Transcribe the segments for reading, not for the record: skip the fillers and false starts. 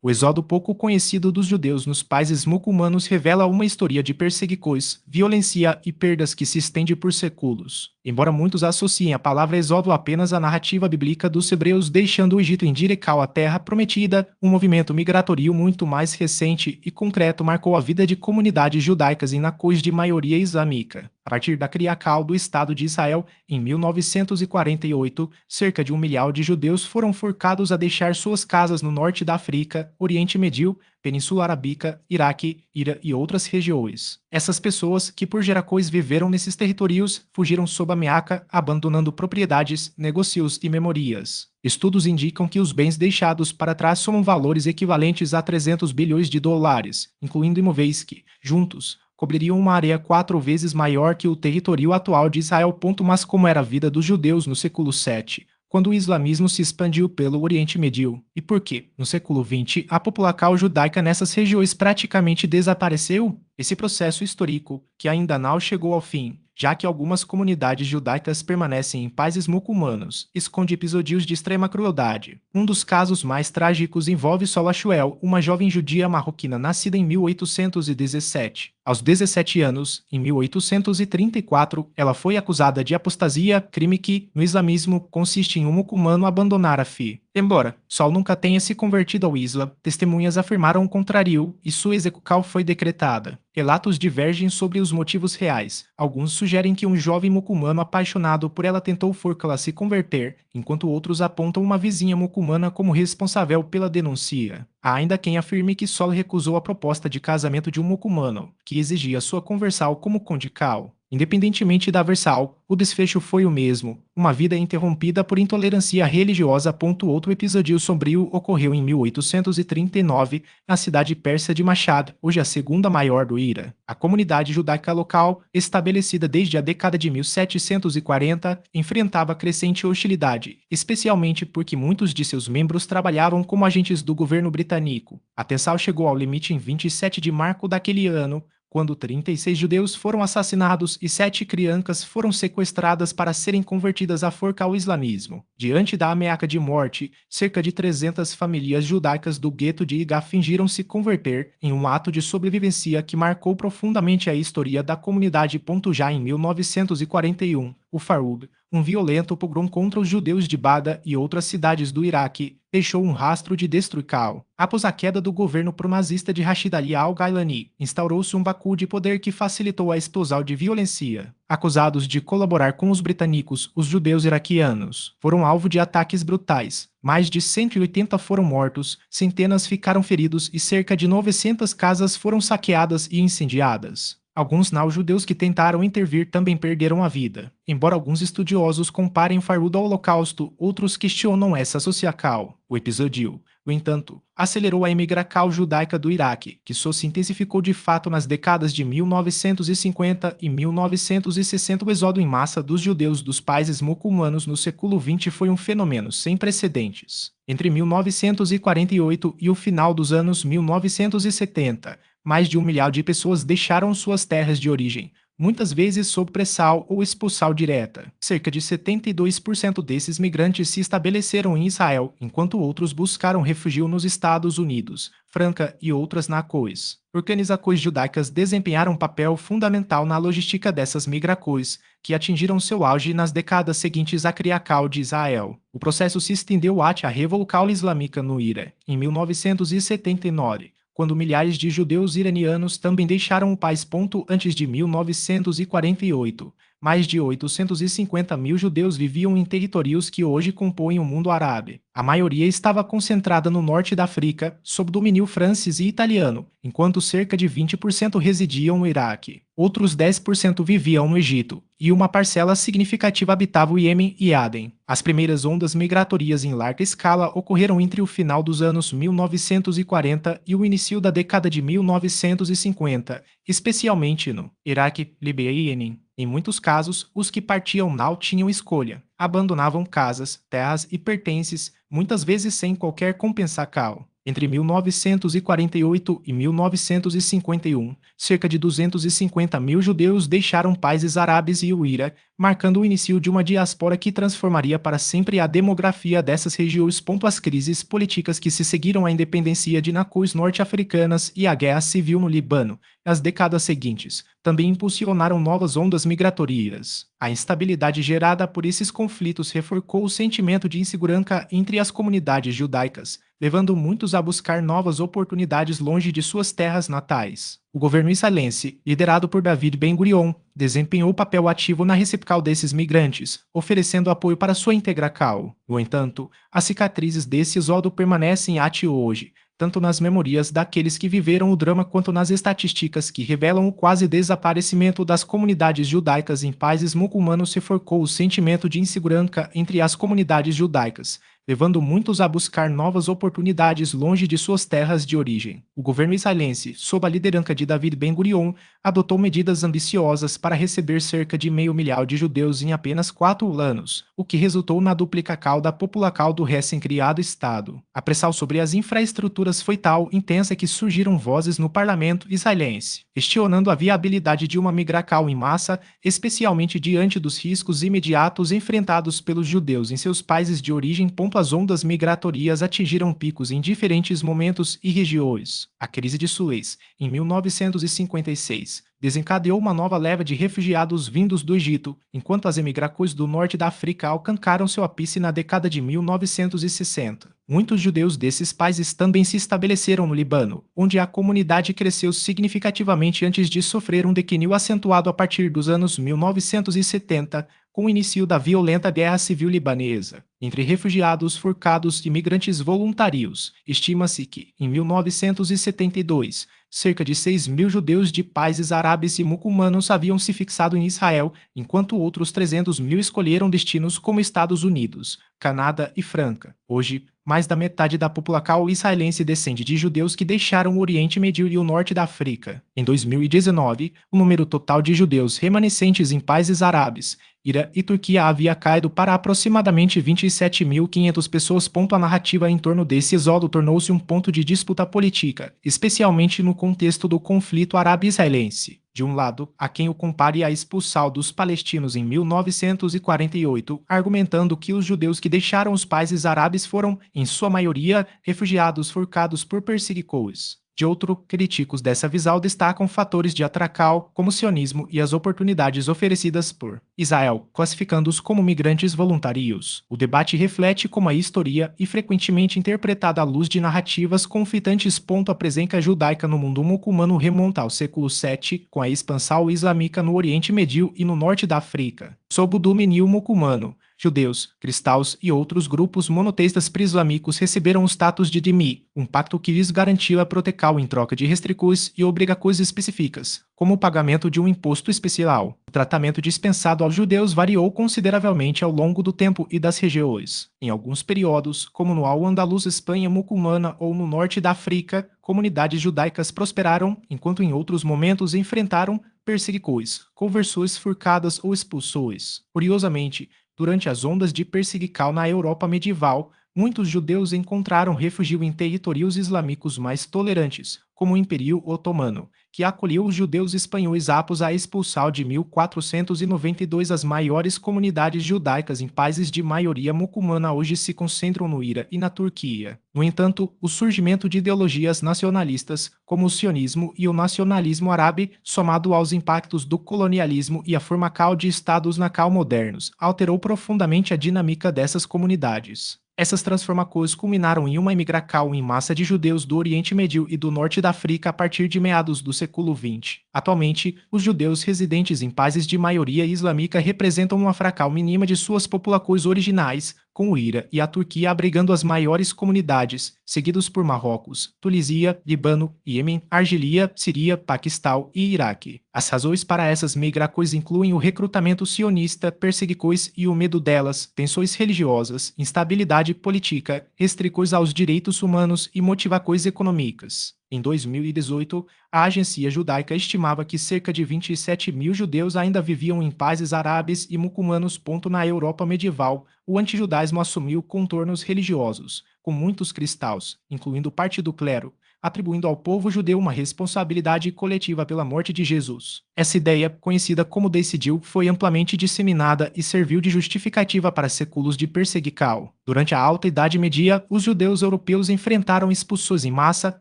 O exodo pouco conhecido dos judeus nos países muçulmanos revela uma história de perseguições, violência e perdas que se estende por séculos. Embora muitos associem a palavra exodo apenas à narrativa bíblica dos hebreus deixando o Egito em direção à terra prometida, um movimento migratório muito mais recente e concreto marcou a vida de comunidades judaicas em nações de maioria islâmica. A partir da criação do Estado de Israel, em 1948, cerca de 1 milhão de judeus foram forçados a deixar suas casas no norte da África, Oriente Médio, Península Arábica, Iraque, Ira e outras regiões. Essas pessoas, que por gerações viveram nesses territórios, fugiram sob ameaça, abandonando propriedades, negócios e memorias. Estudos indicam que os bens deixados para trás somam valores equivalentes a 300 bilhões de dólares, incluindo imóveis que, juntos, cobririam uma área 4 vezes maior que o território atual de Israel. Mas como era a vida dos judeus no século VII, quando o islamismo se expandiu pelo Oriente Médio? E por que, no século XX, a população judaica nessas regiões praticamente desapareceu? Esse processo histórico, que ainda não chegou ao fim, já que algumas comunidades judaicas permanecem em países muçulmanos, esconde episódios de extrema crueldade. Um dos casos mais trágicos envolve Sola Shuel, uma jovem judia marroquina nascida em 1817. Aos 17 anos, em 1834, ela foi acusada de apostasia, crime que, no islamismo, consiste em um muçulmano abandonar a fé. Embora Sol nunca tenha se convertido ao Islã, testemunhas afirmaram o contrário e sua execução foi decretada. Relatos divergem sobre os motivos reais. Alguns sugerem que um jovem muçulmano apaixonado por ela tentou forçá-la a se converter, enquanto outros apontam uma vizinha muçulmana como responsável pela denúncia. Há ainda quem afirme que Sol recusou a proposta de casamento de um muçulmano, que exigia sua conversão como conjugal. Independentemente da versão, o desfecho foi o mesmo: uma vida interrompida por intolerância religiosa. Outro episódio sombrio ocorreu em 1839, na cidade persa de Mashhad, hoje a segunda maior do Ira. A comunidade judaica local, estabelecida desde a década de 1740, enfrentava crescente hostilidade, especialmente porque muitos de seus membros trabalhavam como agentes do governo britânico. A tensão chegou ao limite em 27 de março daquele ano, quando 36 judeus foram assassinados e 7 crianças foram sequestradas para serem convertidas à forca ao islamismo. Diante da ameaça de morte, cerca de 300 famílias judaicas do gueto de Iga fingiram se converter em um ato de sobrevivência que marcou profundamente a história da comunidade. Já em 1941, o Faroub, um violento pogrom contra os judeus de Bada e outras cidades do Iraque, deixou um rastro de destruição. Após a queda do governo pro-nazista de Rashid Ali al-Gailani, instaurou-se um vácuo de poder que facilitou a explosão de violência. Acusados de colaborar com os britânicos, os judeus iraquianos foram alvo de ataques brutais. Mais de 180 foram mortos, centenas ficaram feridos e cerca de 900 casas foram saqueadas e incendiadas. Alguns não-judeus que tentaram intervir também perderam a vida. Embora alguns estudiosos comparem o Farhud ao Holocausto, outros questionam essa associação. O episódio, no entanto, acelerou a imigração judaica do Iraque, que só se intensificou de fato nas décadas de 1950 e 1960. O exodo em massa dos judeus dos países muçulmanos no século XX foi um fenômeno sem precedentes. Entre 1948 e o final dos anos 1970, mais de 1 milhão de pessoas deixaram suas terras de origem, muitas vezes sob pressão ou expulsão direta. Cerca de 72% desses migrantes se estabeleceram em Israel, enquanto outros buscaram refúgio nos Estados Unidos, França e outras nações. Organizações judaicas desempenharam um papel fundamental na logística dessas migrações, que atingiram seu auge nas décadas seguintes à criação de Israel. O processo se estendeu até a Revolução Islâmica no Ira, em 1979. Quando milhares de judeus iranianos também deixaram o país. Antes de 1948, mais de 850 mil judeus viviam em territórios que hoje compõem o mundo árabe. A maioria estava concentrada no norte da África, sob domínio francês e italiano, enquanto cerca de 20% residiam no Iraque. Outros 10% viviam no Egito, e uma parcela significativa habitava o Iêmen e Aden. As primeiras ondas migratórias em larga escala ocorreram entre o final dos anos 1940 e o início da década de 1950, especialmente no Iraque, Líbia e Iêmen. Em muitos casos, os que partiam não tinham escolha. Abandonavam casas, terras e pertences, muitas vezes sem qualquer compensação. Entre 1948 e 1951, cerca de 250 mil judeus deixaram países árabes e o Iraque, marcando o início de uma diáspora que transformaria para sempre a demografia dessas regiões. As crises políticas que se seguiram à independência de nações norte-africanas e a guerra civil no Líbano, nas décadas seguintes, também impulsionaram novas ondas migratórias. A instabilidade gerada por esses conflitos reforçou o sentimento de insegurança entre as comunidades judaicas, levando muitos a buscar novas oportunidades longe de suas terras natais. O governo israelense, liderado por David Ben-Gurion, desempenhou papel ativo na recepção desses migrantes, oferecendo apoio para sua integração. No entanto, as cicatrizes desse exodo permanecem até hoje, tanto nas memórias daqueles que viveram o drama quanto nas estatísticas que revelam o quase desaparecimento das comunidades judaicas em países muçulmanos. Se forcou o sentimento de insegurança entre as comunidades judaicas, levando muitos a buscar novas oportunidades longe de suas terras de origem. O governo israelense, sob a liderança de David Ben-Gurion, adotou medidas ambiciosas para receber cerca de 500 mil de judeus em apenas 4 anos, o que resultou na duplicação da população do recém-criado Estado. A pressão sobre as infraestruturas foi tal intensa que surgiram vozes no parlamento israelense, questionando a viabilidade de uma migração em massa, especialmente diante dos riscos imediatos enfrentados pelos judeus em seus países de origem. As ondas migratórias atingiram picos em diferentes momentos e regiões. A crise de Suez, em 1956, desencadeou uma nova leva de refugiados vindos do Egito, enquanto as emigrações do norte da África alcançaram seu ápice na década de 1960. Muitos judeus desses países também se estabeleceram no Líbano, onde a comunidade cresceu significativamente antes de sofrer um declínio acentuado a partir dos anos 1970, com o início da violenta guerra civil libanesa. Entre refugiados forçados e imigrantes voluntários, estima-se que, em 1972, cerca de 6 mil judeus de países árabes e muçulmanos haviam se fixado em Israel, enquanto outros 300 mil escolheram destinos como Estados Unidos, Canadá e França. Hoje, mais da metade da população israelense descende de judeus que deixaram o Oriente Médio e o norte da África. Em 2019, o número total de judeus remanescentes em países árabes, Iraque e Turquia havia caído para aproximadamente 27.500 pessoas. A narrativa em torno desse exódo tornou-se um ponto de disputa política, especialmente no contexto do conflito árabe-israelense. De um lado, há quem o compare à expulsão dos palestinos em 1948, argumentando que os judeus que deixaram os países árabes foram, em sua maioria, refugiados forçados por perseguidores. De outro, críticos dessa visão destacam fatores de atracal, como o sionismo e as oportunidades oferecidas por Israel, classificando-os como migrantes voluntários. O debate reflete como a história e frequentemente interpretada à luz de narrativas conflitantes. A presença judaica no mundo muçulmano remonta ao século VII, com a expansão islâmica no Oriente Médio e no norte da África. Sob o domínio muçulmano, judeus, cristãos e outros grupos monoteístas pré-islâmicos receberam o status de dhimmi, um pacto que lhes garantia a proteção em troca de restrições e obrigações específicas, como o pagamento de um imposto especial. O tratamento dispensado aos judeus variou consideravelmente ao longo do tempo e das regiões. Em alguns períodos, como no Al-Andalus, Espanha muçulmana ou no norte da África, comunidades judaicas prosperaram, enquanto em outros momentos enfrentaram perseguições, conversões forçadas ou expulsões. Curiosamente, durante as ondas de perseguição na Europa medieval, muitos judeus encontraram refúgio em territórios islâmicos mais tolerantes, como o Império Otomano, que acolheu os judeus espanhóis após a expulsão de 1492. As maiores comunidades judaicas em países de maioria muçulmana hoje se concentram no Iraque e na Turquia. No entanto, o surgimento de ideologias nacionalistas, como o sionismo e o nacionalismo árabe, somado aos impactos do colonialismo e a formação de estados modernos, alterou profundamente a dinâmica dessas comunidades. Essas transformações culminaram em uma imigração em massa de judeus do Oriente Médio e do norte da África a partir de meados do século XX. Atualmente, os judeus residentes em países de maioria islâmica representam uma fração mínima de suas populações originais, com o Iraque e a Turquia abrigando as maiores comunidades, seguidos por Marrocos, Tunísia, Líbano, Iêmen, Argélia, Síria, Paquistão e Iraque. As razões para essas migrações incluem o recrutamento sionista, perseguições e o medo delas, tensões religiosas, instabilidade política, restrições aos direitos humanos e motivações econômicas. Em 2018, a agência judaica estimava que cerca de 27 mil judeus ainda viviam em países árabes e muçulmanos. Na Europa medieval, o antijudaísmo assumiu contornos religiosos, com muitos cristãos, incluindo parte do clero, atribuindo ao povo judeu uma responsabilidade coletiva pela morte de Jesus. Essa ideia, conhecida como decidiu, foi amplamente disseminada e serviu de justificativa para séculos de perseguição. Durante a Alta Idade Média, os judeus europeus enfrentaram expulsões em massa,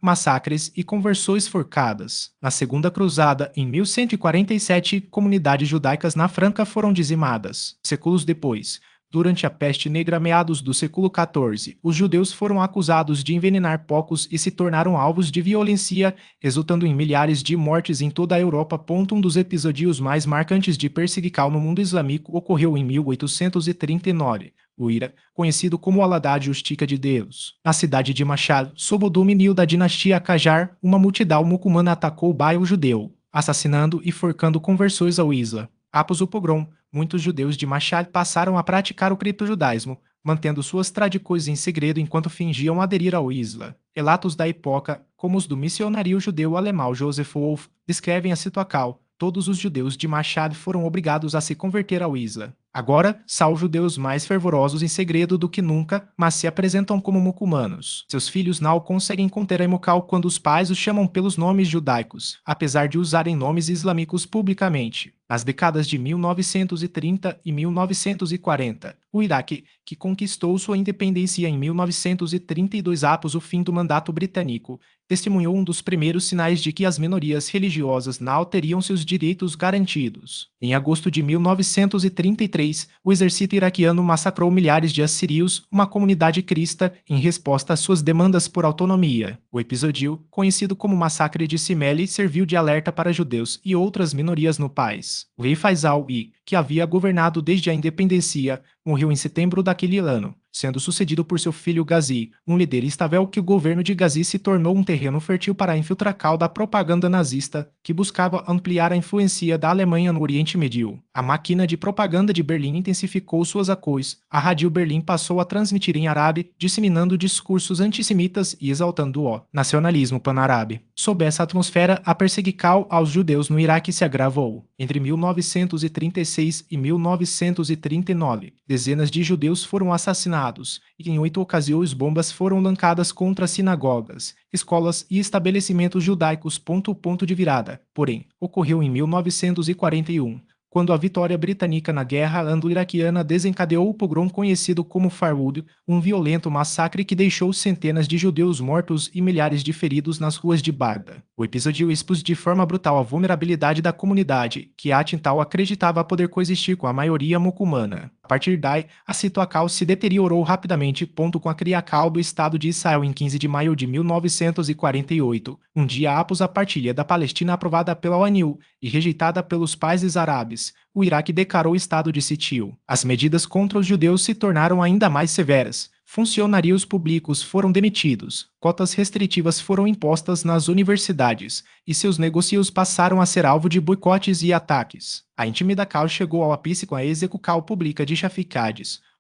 massacres e conversões forcadas. Na Segunda Cruzada, em 1147, comunidades judaicas na Franca foram dizimadas. Séculos depois, durante a peste negra meados do século XIV, os judeus foram acusados de envenenar porcos e se tornaram alvos de violência, resultando em milhares de mortes em toda a Europa. Um dos episódios mais marcantes de perseguição no mundo islâmico ocorreu em 1839. O Ira, conhecido como Al-Haddad Justica de Deus. Na cidade de Mashhad, sob o domínio da dinastia Qajar, uma multidão muçulmana atacou o bairro judeu, assassinando e forcando conversões ao Islã. Após o pogrom, muitos judeus de Mashhad passaram a praticar o criptojudaísmo, mantendo suas tradições em segredo enquanto fingiam aderir ao Islã. Relatos da época, como os do missionário judeu alemão Joseph Wolff, descrevem a situação. Todos os judeus de Mashhad foram obrigados a se converter ao Islã. Agora, são judeus mais fervorosos em segredo do que nunca, mas se apresentam como muçulmanos. Seus filhos não conseguem conter a emoção quando os pais os chamam pelos nomes judaicos, apesar de usarem nomes islâmicos publicamente. Nas décadas de 1930 e 1940, o Iraque, que conquistou sua independência em 1932 após o fim do mandato britânico, testemunhou um dos primeiros sinais de que as minorias religiosas não teriam seus direitos garantidos. Em agosto de 1933, o exército iraquiano massacrou milhares de assírios, uma comunidade cristã, em resposta às suas demandas por autonomia. O episódio, conhecido como Massacre de Simele, serviu de alerta para judeus e outras minorias no país. O rei Faisal I, que havia governado desde a independência, morreu em setembro daquele ano, sendo sucedido por seu filho Ghazi, um líder estável. Que o governo de Ghazi se tornou um terreno fértil para a infiltração da propaganda nazista, que buscava ampliar a influência da Alemanha no Oriente Médio. A máquina de propaganda de Berlim intensificou suas ações. A Rádio Berlim passou a transmitir em árabe, disseminando discursos antissemitas e exaltando o nacionalismo pan-árabe. Sob essa atmosfera, a perseguição aos judeus no Iraque se agravou. Entre 1936 e 1939, dezenas de judeus foram assassinados, e em 8 ocasiões bombas foram lançadas contra sinagogas, escolas e estabelecimentos judaicos. Ponto de virada, porém, ocorreu em 1941. Quando a vitória britânica na Guerra Anglo-Iraquiana desencadeou o pogrom conhecido como Farwood, um violento massacre que deixou centenas de judeus mortos e milhares de feridos nas ruas de Bagdá. O episódio expôs de forma brutal a vulnerabilidade da comunidade, que Atintal acreditava poder coexistir com a maioria muçulmana. A partir daí, a situação se deteriorou rapidamente. Com a criação do Estado de Israel em 15 de maio de 1948, um dia após a partilha da Palestina aprovada pela ONU e rejeitada pelos países árabes, o Iraque declarou estado de sítio. As medidas contra os judeus se tornaram ainda mais severas. Funcionários públicos foram demitidos, cotas restritivas foram impostas nas universidades, e seus negócios passaram a ser alvo de boicotes e ataques. A intimidação chegou ao ápice com a execução pública de Shafiq,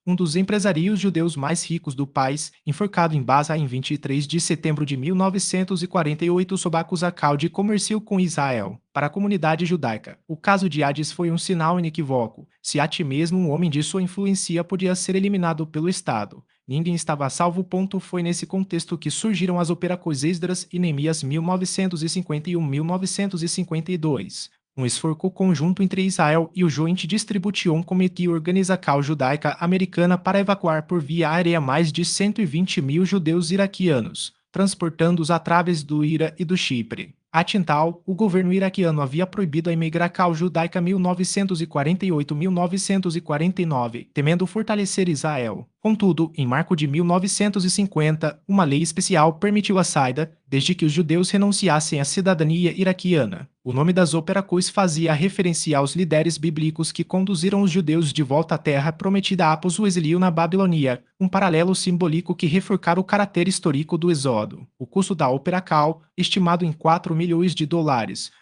um dos empresários judeus mais ricos do país, enforcado em Basra em 23 de setembro de 1948 sob a acusação de comércio com Israel. Para a comunidade judaica, o caso de Hades foi um sinal inequívoco. Se até mesmo um homem de sua influência podia ser eliminado pelo Estado, ninguém estava a salvo. Foi nesse contexto que surgiram as operações Esdras e Neemias 1951-1952. Um esforço conjunto entre Israel e o Joint Distribution Committee, organização judaica americana, para evacuar por via aérea mais de 120 mil judeus iraquianos, transportando-os através do Ira e do Chipre. Atintal, o governo iraquiano havia proibido a imigração judaica 1948-1949, temendo fortalecer Israel. Contudo, em março de 1950, uma lei especial permitiu a saída, desde que os judeus renunciassem à cidadania iraquiana. O nome das operações fazia referência aos líderes bíblicos que conduziram os judeus de volta à terra prometida após o exílio na Babilônia, um paralelo simbólico que reforçava o caráter histórico do êxodo. O custo da operação, estimado em $4 milhões,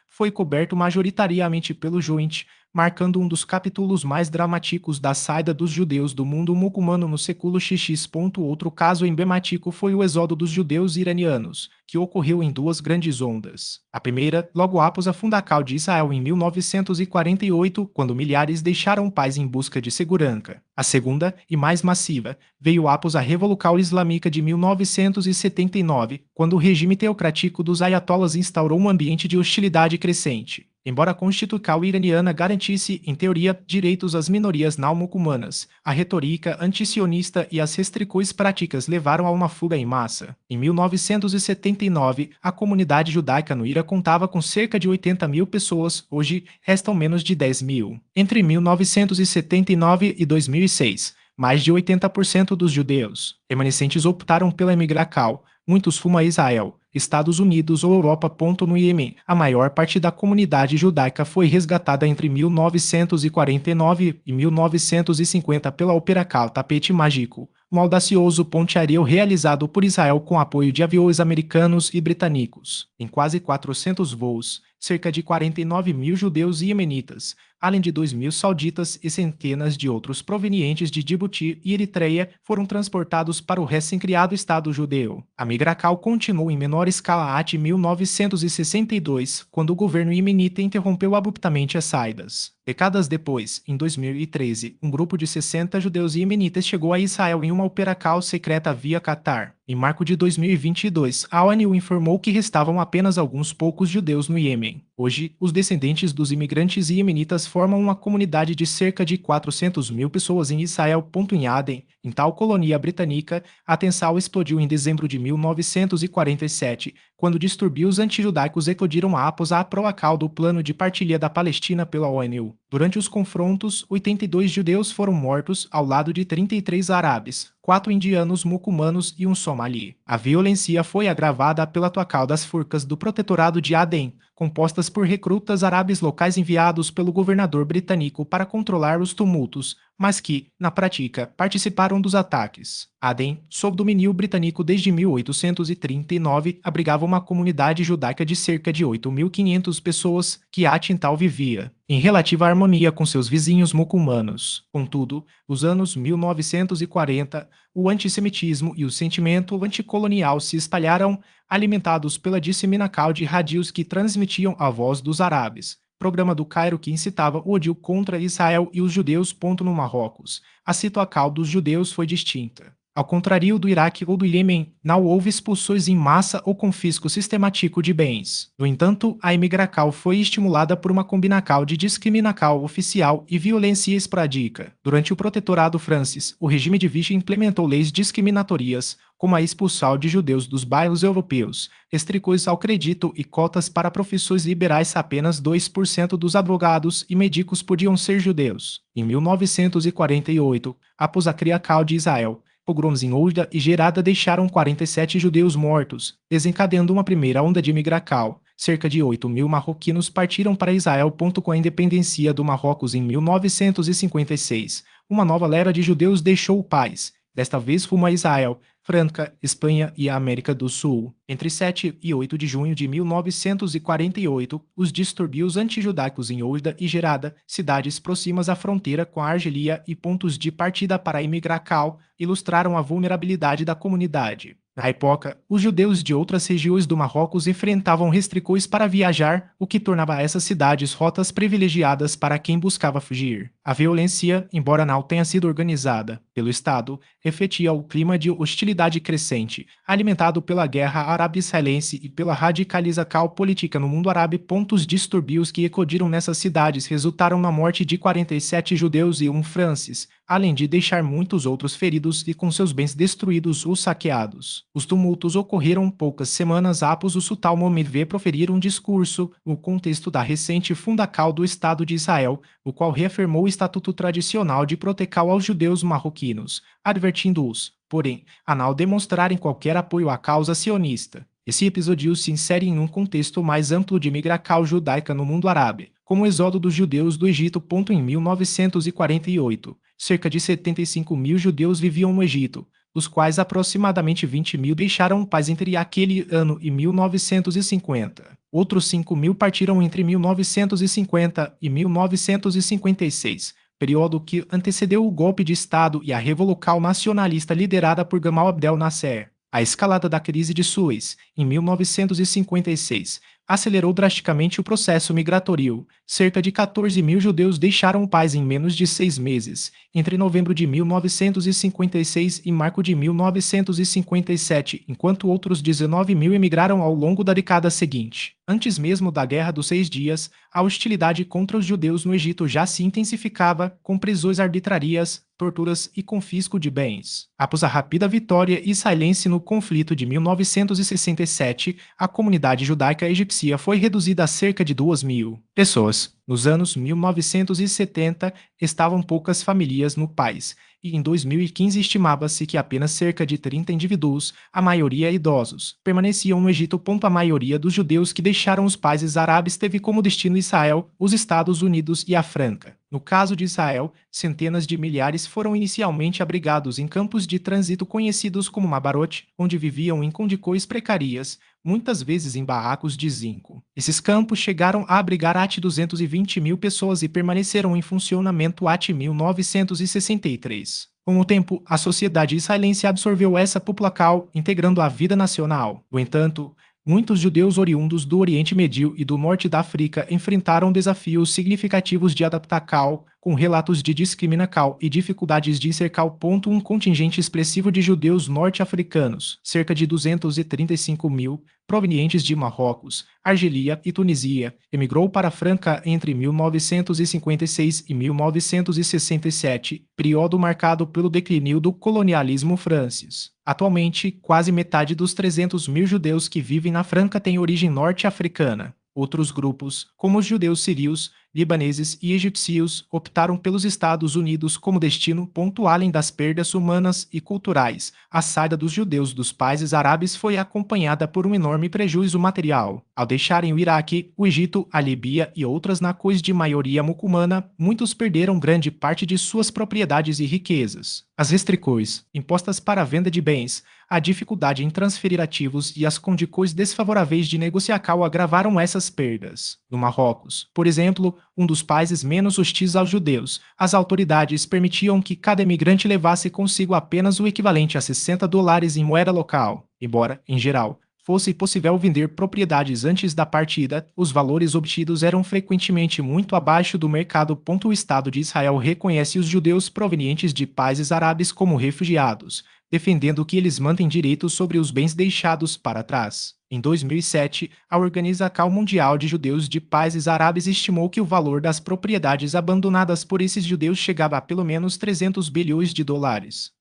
foi coberto majoritariamente pelo Joint, marcando um dos capítulos mais dramáticos da saída dos judeus do mundo muçulmano no século XX. Outro caso emblemático foi o êxodo dos judeus iranianos, que ocorreu em duas grandes ondas. A primeira, logo após a fundação de Israel em 1948, quando milhares deixaram o país em busca de segurança. A segunda, e mais massiva, veio após a Revolução Islâmica de 1979, quando o regime teocrático dos ayatollahs instaurou um ambiente de hostilidade crescente. Embora a Constituição iraniana garantisse, em teoria, direitos às minorias não muçulmanas, a retórica antisionista e as restrições práticas levaram a uma fuga em massa. Em 1979, a comunidade judaica no Ira contava com cerca de 80 mil pessoas, hoje restam menos de 10 mil. Entre 1979 e 2006, mais de 80% dos judeus remanescentes optaram pela imigração. Muitos fumam a Israel, Estados Unidos ou Europa. No Iêmen, a maior parte da comunidade judaica foi resgatada entre 1949 e 1950 pela Operação Tapete Mágico, um audacioso ponte-aéreo realizado por Israel com apoio de aviões americanos e britânicos. Em quase 400 voos, cerca de 49 mil judeus e iemenitas, além de 2 mil sauditas e centenas de outros provenientes de Djibouti e Eritreia, foram transportados para o recém-criado Estado judeu. A migração continuou em menor escala até 1962, quando o governo iemenita interrompeu abruptamente as saídas. Décadas depois, em 2013, um grupo de 60 judeus iemenitas chegou a Israel em uma operação secreta via Catar. Em março de 2022, a ONU informou que restavam apenas alguns poucos judeus no Iêmen. Hoje, os descendentes dos imigrantes iemenitas formam uma comunidade de cerca de 400 mil pessoas em Israel. Em Aden, em tal colônia britânica, a tensão explodiu em dezembro de 1947, quando distúrbios antijudaicos eclodiram após a aprovação do plano de partilha da Palestina pela ONU. Durante os confrontos, 82 judeus foram mortos ao lado de 33 árabes, 4 indianos muçulmanos e um somali. A violência foi agravada pela atuação das forças do Protetorado de Aden, compostas por recrutas árabes locais enviados pelo governador britânico para controlar os tumultos, mas que, na prática, participaram dos ataques. Aden, sob domínio britânico desde 1839, abrigava uma comunidade judaica de cerca de 8.500 pessoas que até então vivia em relativa harmonia com seus vizinhos muçulmanos. Contudo, nos anos 1940, o antissemitismo e o sentimento anticolonial se espalharam, alimentados pela disseminação de rádios que transmitiam a voz dos árabes. Programa do Cairo que incitava o ódio contra Israel e os judeus. No Marrocos, a situação dos judeus foi distinta. Ao contrário do Iraque ou do Iêmen, não houve expulsões em massa ou confisco sistemático de bens. No entanto, a imigração foi estimulada por uma combinação de discriminação oficial e violência esporádica. Durante o protetorado francês, o regime de Vichy implementou leis discriminatórias, como a expulsão de judeus dos bairros europeus, restrições ao crédito e cotas para profissões liberais. Apenas 2% dos advogados e médicos podiam ser judeus. Em 1948, após a criação de Israel, pogroms em Oujda e Gerada deixaram 47 judeus mortos, desencadeando uma primeira onda de imigração. Cerca de 8 mil marroquinos partiram para Israel. Com a independência do Marrocos em 1956, uma nova leva de judeus deixou o país, desta vez rumo a Israel, França, Espanha e a América do Sul. Entre 7 e 8 de junho de 1948, os distúrbios antijudaicos em Oujda e Gerada, cidades próximas à fronteira com a Argélia e pontos de partida para a imigração, ilustraram a vulnerabilidade da comunidade. Na época, os judeus de outras regiões do Marrocos enfrentavam restrições para viajar, o que tornava essas cidades rotas privilegiadas para quem buscava fugir. A violência, embora não tenha sido organizada pelo Estado, refletia o clima de hostilidade crescente, alimentado pela guerra árabe-israelense e pela radicalização política no mundo árabe. Os distúrbios que eclodiram nessas cidades resultaram na morte de 47 judeus e um francês, além de deixar muitos outros feridos e com seus bens destruídos ou saqueados. Os tumultos ocorreram poucas semanas após o sultão Mohammed proferir um discurso no contexto da recente fundação do Estado de Israel, o qual reafirmou o estatuto tradicional de proteção aos judeus marroquinos, advertindo-os, porém, a não demonstrarem qualquer apoio à causa sionista. Esse episódio se insere em um contexto mais amplo de migração judaica no mundo árabe, como o êxodo dos judeus do Egito. Em 1948, cerca de 75 mil judeus viviam no Egito. dos quais aproximadamente 20.000 deixaram o país entre aquele ano e 1950. Outros 5.000 partiram entre 1950 e 1956, período que antecedeu o golpe de Estado e a revolução nacionalista liderada por Gamal Abdel Nasser. A escalada da crise de Suez, em 1956, acelerou drasticamente o processo migratório. Cerca de 14.000 judeus deixaram o país em menos de 6 meses, entre novembro de 1956 e março de 1957, enquanto outros 19.000 emigraram ao longo da década seguinte. Antes mesmo da Guerra dos 6 Dias, a hostilidade contra os judeus no Egito já se intensificava, com prisões arbitrárias, torturas e confisco de bens. Após a rápida vitória israelense no conflito de 1967, a comunidade judaica egípcia foi reduzida a cerca de 2.000 pessoas. Nos anos 1970, estavam poucas famílias no país, e em 2015 estimava-se que apenas cerca de 30 indivíduos, a maioria idosos, permaneciam no Egito. A maioria dos judeus que deixaram os países árabes teve como destino Israel, os Estados Unidos e a França. No caso de Israel, centenas de milhares foram inicialmente abrigados em campos de trânsito conhecidos como Mabarot, onde viviam em condições precárias, muitas vezes em barracos de zinco. Esses campos chegaram a abrigar até 220.000 pessoas e permaneceram em funcionamento até 1963. Com o tempo, a sociedade israelense absorveu essa população, integrando a vida nacional. No entanto, muitos judeus oriundos do Oriente Médio e do Norte da África enfrentaram desafios significativos de adaptação, com relatos de discriminação e dificuldades de cercar. Um contingente expressivo de judeus norte-africanos, cerca de 235.000, provenientes de Marrocos, Argélia e Tunísia, emigrou para a França entre 1956 e 1967, período marcado pelo declínio do colonialismo francês. Atualmente, quase metade dos 300.000 judeus que vivem na França têm origem norte-africana. Outros grupos, como os judeus sírios, libaneses e egípcios, optaram pelos Estados Unidos como destino. Além das perdas humanas e culturais, a saída dos judeus dos países árabes foi acompanhada por um enorme prejuízo material. Ao deixarem o Iraque, o Egito, a Líbia e outras nações de maioria muçulmana, muitos perderam grande parte de suas propriedades e riquezas. As restrições impostas para a venda de bens, a dificuldade em transferir ativos e as condições desfavoráveis de negociação agravaram essas perdas. No Marrocos, por exemplo, um dos países menos hostis aos judeus, as autoridades permitiam que cada imigrante levasse consigo apenas o equivalente a $60 em moeda local. Embora, em geral, fosse possível vender propriedades antes da partida, os valores obtidos eram frequentemente muito abaixo do mercado. O Estado de Israel reconhece os judeus provenientes de países árabes como refugiados, defendendo que eles mantêm direitos sobre os bens deixados para trás. Em 2007, a Organização Mundial de Judeus de Países Árabes estimou que o valor das propriedades abandonadas por esses judeus chegava a pelo menos $300 bilhões.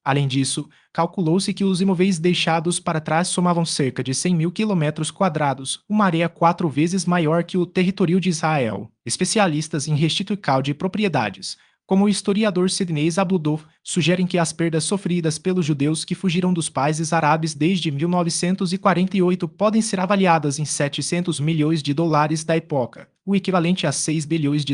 Além disso, calculou-se que os imóveis deixados para trás somavam cerca de 100.000 quilômetros quadrados, uma área 4 vezes maior que o território de Israel. Especialistas em restituição de propriedades, como o historiador Sidney Zabudov, sugerem que as perdas sofridas pelos judeus que fugiram dos países árabes desde 1948 podem ser avaliadas em $700 milhões da época, o equivalente a $6 bilhões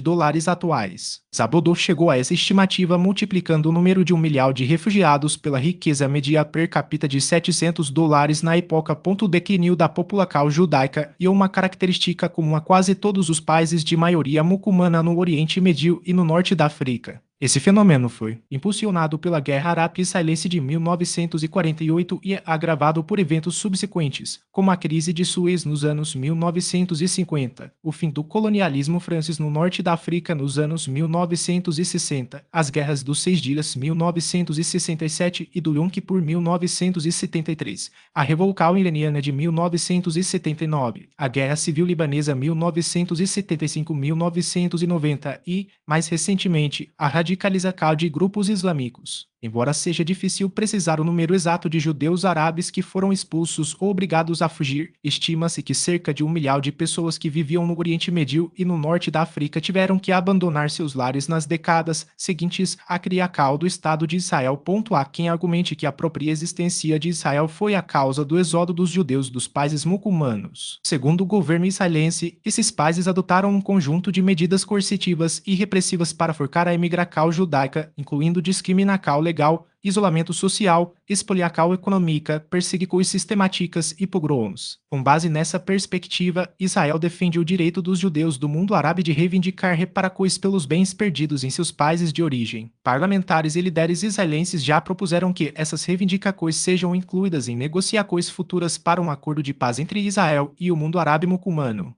atuais. Zabudov chegou a essa estimativa multiplicando o número de 1 milhão de refugiados pela riqueza média per capita de $700 na época. O declínio da população judaica e uma característica comum a quase todos os países de maioria muçulmana no Oriente Médio e no Norte da África. Esse fenômeno foi impulsionado pela Guerra Árabe-Israelense de 1948 e agravado por eventos subsequentes, como a crise de Suez nos anos 1950, o fim do colonialismo francês no norte da África nos anos 1960, as guerras dos 6 Dias 1967 e do Yom Kippur 1973, a Revolução Iraniana de 1979, a Guerra Civil Libanesa 1975-1990 e, mais recentemente, a radicalização de grupos islâmicos. Embora seja difícil precisar o número exato de judeus árabes que foram expulsos ou obrigados a fugir, estima-se que cerca de 1 milhão de pessoas que viviam no Oriente Médio e no norte da África tiveram que abandonar seus lares nas décadas seguintes à criação do Estado de Israel. Há quem argumente que a própria existência de Israel foi a causa do êxodo dos judeus dos países muçulmanos. Segundo o governo israelense, esses países adotaram um conjunto de medidas coercitivas e repressivas para forçar a imigração judaica, incluindo discriminação legal legal, isolamento social, expoliacal econômica, perseguições sistemáticas e pogroms. Com base nessa perspectiva, Israel defende o direito dos judeus do mundo árabe de reivindicar reparações pelos bens perdidos em seus países de origem. Parlamentares e líderes israelenses já propuseram que essas reivindicações sejam incluídas em negociações futuras para um acordo de paz entre Israel e o mundo árabe muçulmano.